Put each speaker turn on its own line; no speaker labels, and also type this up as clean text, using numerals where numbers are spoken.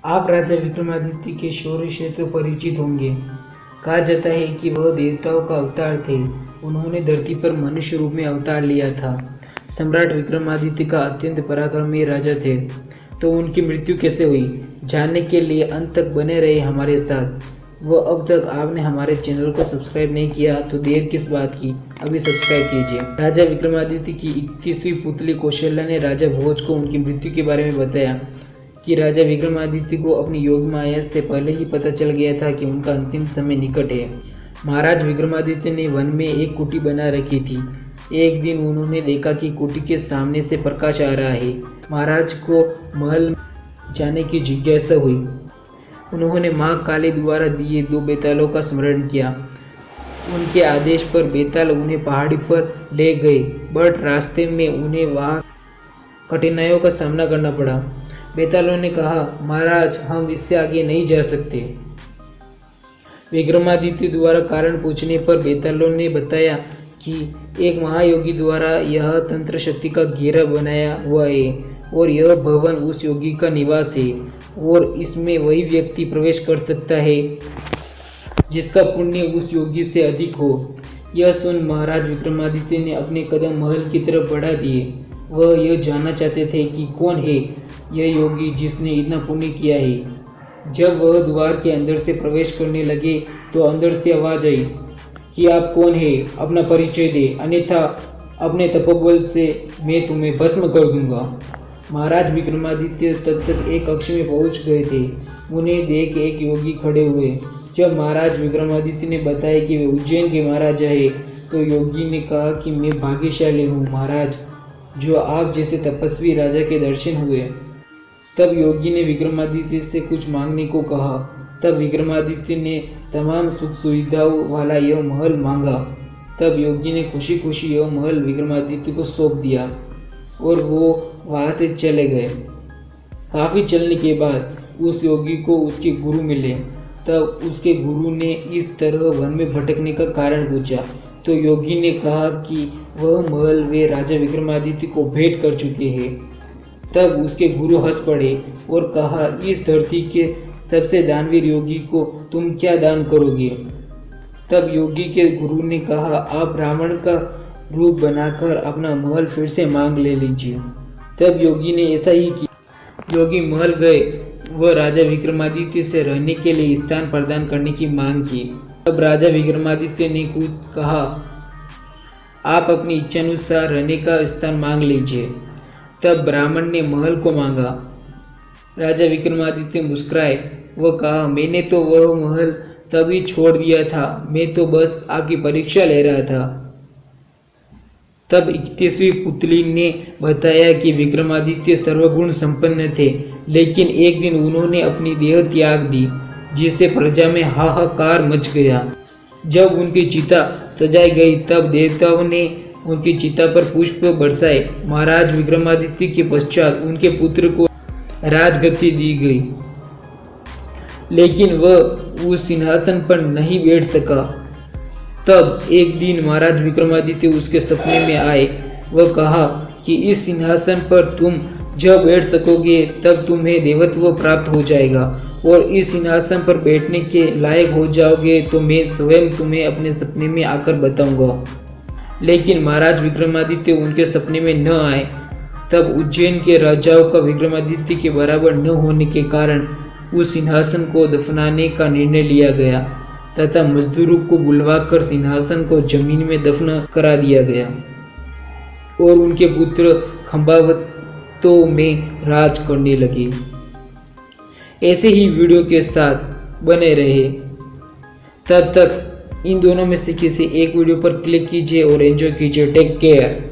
आप राजा विक्रमादित्य के शौर्य से तो परिचित होंगे। कहा जाता है कि वह देवताओं का अवतार थे। उन्होंने धरती पर मनुष्य रूप में अवतार लिया था। सम्राट विक्रमादित्य का अत्यंत पराक्रमी राजा थे। तो उनकी मृत्यु कैसे हुई, जानने के लिए अंत तक बने रहे हमारे साथ। वो अब तक आपने हमारे चैनल को सब्सक्राइब नहीं किया तो देर किस बात की, अभी सब्सक्राइब कीजिए। राजा विक्रमादित्य की 31वीं पुतली कौशल्या ने राजा भोज को उनकी मृत्यु के बारे में बताया कि राजा विक्रमादित्य को अपनी योग माया से पहले ही पता चल गया था कि उनका अंतिम समय निकट है। महाराज विक्रमादित्य ने वन में एक कुटी बना रखी थी। एक दिन उन्होंने देखा कि कुटी के सामने से प्रकाश आ रहा है। महाराज को महल जाने की जिज्ञासा हुई। उन्होंने माँ काली द्वारा दिए 2 बेतालों का स्मरण किया। उनके आदेश पर बेताल उन्हें पहाड़ी पर ले गए, बट रास्ते में उन्हें वहाँ कठिनाइयों का सामना करना पड़ा। बेतालों ने कहा, महाराज हम इससे आगे नहीं जा सकते। विक्रमादित्य द्वारा कारण पूछने पर बेतालों ने बताया कि एक महायोगी द्वारा यह तंत्र शक्ति का घेरा बनाया हुआ है और यह भवन उस योगी का निवास है और इसमें वही व्यक्ति प्रवेश कर सकता है जिसका पुण्य उस योगी से अधिक हो। यह सुन महाराज विक्रमादित्य ने अपने कदम महल की तरफ बढ़ा दिए। वह यह जानना चाहते थे कि कौन है यह योगी जिसने इतना पुण्य किया है। जब वह द्वार के अंदर से प्रवेश करने लगे तो अंदर से आवाज आई कि आप कौन है, अपना परिचय दे, अन्यथा अपने तपोबल से मैं तुम्हें भस्म कर दूंगा। महाराज विक्रमादित्य तब तक एक कक्ष में पहुंच गए थे। उन्हें देख एक योगी खड़े हुए। जब महाराज विक्रमादित्य ने बताया कि वे उज्जैन के महाराजा है तो योगी ने कहा कि मैं भाग्यशाली हूँ महाराज, जो आप जैसे तपस्वी राजा के दर्शन हुए। तब योगी ने विक्रमादित्य से कुछ मांगने को कहा। तब विक्रमादित्य ने तमाम सुख सुविधाओं वाला यह महल मांगा। तब योगी ने खुशी खुशी यह महल विक्रमादित्य को सौंप दिया और वो वहाँ से चले गए। काफ़ी चलने के बाद उस योगी को उसके गुरु मिले। तब उसके गुरु ने इस तरह वन में भटकने का कारण पूछा तो योगी ने कहा कि वह महल वे राजा विक्रमादित्य को भेंट कर चुके हैं। तब उसके गुरु हंस पड़े और कहा, इस धरती के सबसे दानवीर योगी को तुम क्या दान करोगे। तब योगी के गुरु ने कहा, आप ब्राह्मण का रूप बनाकर अपना महल फिर से मांग ले लीजिए। तब योगी ने ऐसा ही किया। योगी महल गए। वह राजा विक्रमादित्य से रहने के लिए स्थान प्रदान करने की मांग की। तब राजा विक्रमादित्य ने कुछ कहा, आप अपनी इच्छानुसार रहने का स्थान मांग लीजिए। तब ब्राह्मण ने महल को मांगा। राजा विक्रमादित्य मुस्कुराए। वह कहा, मैंने तो वह महल तभी छोड़ दिया था, मैं तो बस आपकी परीक्षा ले रहा था। तब 31वीं पुतली ने बताया कि विक्रमादित्य सर्वगुण संपन्न थे, लेकिन एक दिन उन्होंने अपनी देह त्याग दी, जिससे प्रजा में हाहाकार मच गया। जब उनकी चिता सजाई गई तब देवताओं ने उनकी चिता पर पुष्प बरसाए। महाराज विक्रमादित्य के पश्चात उनके पुत्र को राजगद्दी दी गई, लेकिन वह उस सिंहासन पर नहीं बैठ सका। तब एक दिन महाराज विक्रमादित्य उसके सपने में आए। वह कहा कि इस सिंहासन पर तुम जब बैठ सकोगे तब तुम्हें देवत्व प्राप्त हो जाएगा और इस सिंहासन पर बैठने के लायक हो जाओगे तो मैं स्वयं तुम्हें अपने सपने में आकर बताऊंगा। लेकिन महाराज विक्रमादित्य उनके सपने में न आए। तब उज्जैन के राजाओं का विक्रमादित्य के बराबर न होने के कारण उस सिंहासन को दफनाने का निर्णय लिया गया तथा मजदूरों को बुलवाकर सिंहासन को जमीन में दफन करा दिया गया और उनके पुत्र खंबावतों में राज करने लगे। ऐसे ही वीडियो के साथ बने रहे। तब तक इन दोनों में से किसी एक वीडियो पर क्लिक कीजिए और एंजॉय कीजिए। Take care.